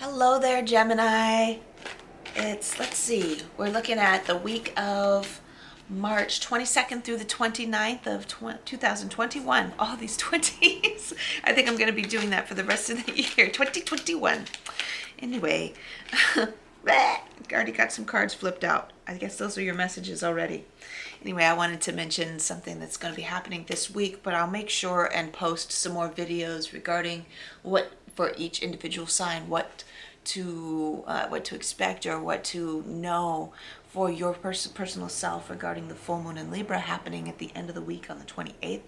Hello there, Gemini. Let's see, we're looking at the week of March 22nd through the 29th of 2021. All these 20s. I think I'm going to be doing that for the rest of the year, 2021. Anyway, already got some cards flipped out. I guess those are your messages already. Anyway, I wanted to mention something that's going to be happening this week, but I'll make sure and post some more videos regarding what for each individual sign, what to expect or what to know for your personal self regarding the full moon in Libra happening at the end of the week on the 28th.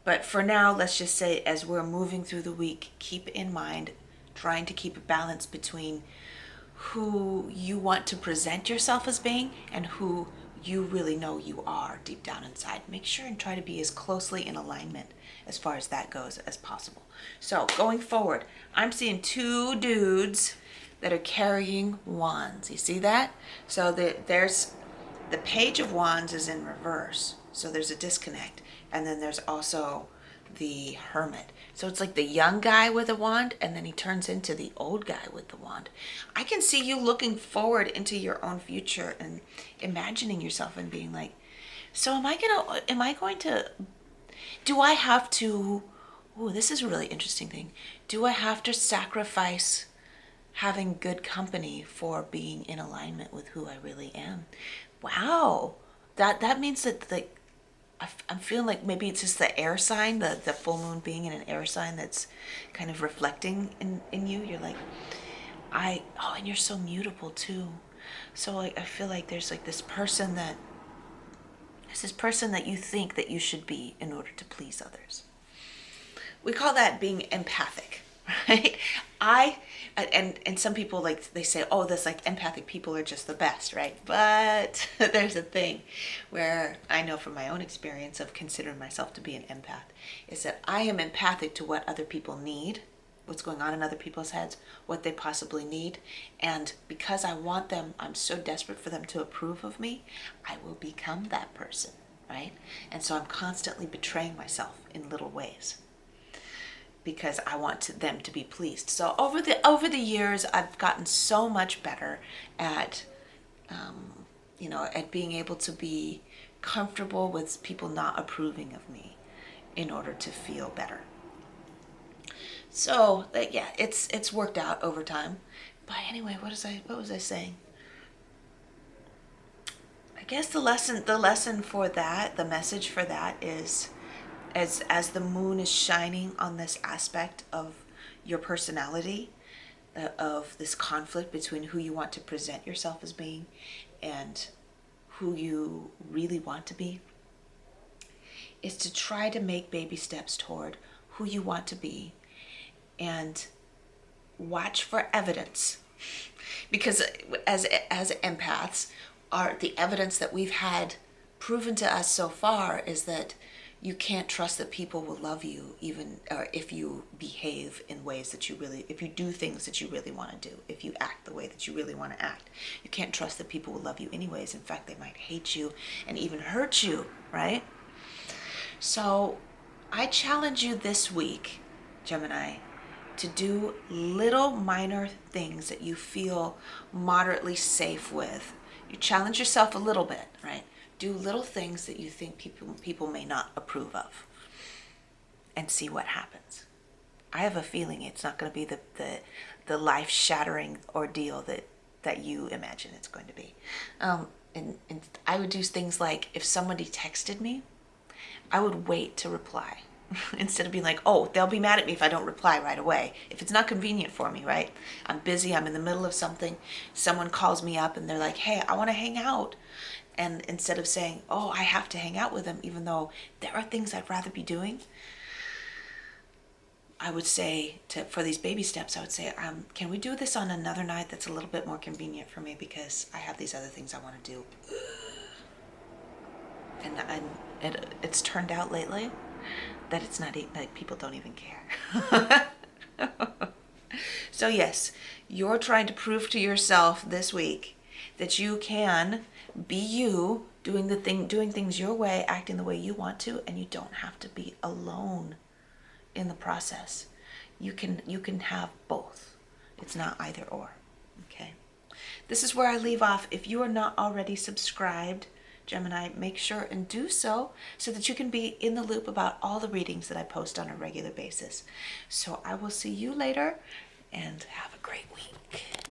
But for now, let's just say as we're moving through the week, keep in mind trying to keep a balance between who you want to present yourself as being and who you really know you are deep down inside. Make sure and try to be as closely in alignment as far as that goes as possible. So going forward, I'm seeing two dudes that are carrying wands. You see that? So there's the Page of Wands is in reverse. So there's a disconnect. And then there's also the Hermit. So it's like the young guy with a wand, and then he turns into the old guy with the wand. I can see you looking forward into your own future and imagining yourself and being like, so am I going to, do I have to, oh, this is a really interesting thing. Do I have to sacrifice having good company for being in alignment with who I really am? Wow. That means that, like, I'm feeling like maybe it's just the air sign, the full moon being in an air sign that's kind of reflecting in you. You're like, and you're so mutable too. So like, I feel like there's this person that you think that you should be in order to please others. We call that being empathic, right? And some people, like, they say, oh, this, like, empathic people are just the best, right? But there's a thing where I know from my own experience of considering myself to be an empath is that I am empathic to what other people need, what's going on in other people's heads, what they possibly need. And because I want them, I'm so desperate for them to approve of me, I will become that person, right? And so I'm constantly betraying myself in little ways, because I want them to be pleased. So over the years, I've gotten so much better at, at being able to be comfortable with people not approving of me in order to feel better. So yeah, it's worked out over time. But anyway, what was I saying? I guess the lesson for that, the message for that is, as the moon is shining on this aspect of your personality, of this conflict between who you want to present yourself as being and who you really want to be, is to try to make baby steps toward who you want to be and watch for evidence. Because as empaths, the evidence that we've had proven to us so far is that you can't trust that people will love you, even if you behave in ways that if you do things that you really want to do, if you act the way that you really want to act. You can't trust that people will love you anyways. In fact, they might hate you and even hurt you, right? So I challenge you this week, Gemini, to do little minor things that you feel moderately safe with. You challenge yourself a little bit, right? Do little things that you think people may not approve of, and see what happens. I have a feeling it's not going to be the life-shattering ordeal that you imagine it's going to be. And I would do things like, if somebody texted me, I would wait to reply. Instead of being like, oh, they'll be mad at me if I don't reply right away. If it's not convenient for me, right? I'm busy, I'm in the middle of something, someone calls me up and they're like, hey, I want to hang out. And instead of saying, oh, I have to hang out with them, even though there are things I'd rather be doing, I would say, for these baby steps, I would say, can we do this on another night that's a little bit more convenient for me, because I have these other things I want to do. And it's turned out lately that it's not, like, people don't even care. So yes, you're trying to prove to yourself this week that you can be you, doing things your way, acting the way you want to, and you don't have to be alone in the process. You can have both. It's not either or. Okay. This is where I leave off. If you are not already subscribed, Gemini, make sure and do so that you can be in the loop about all the readings that I post on a regular basis. So I will see you later, and have a great week.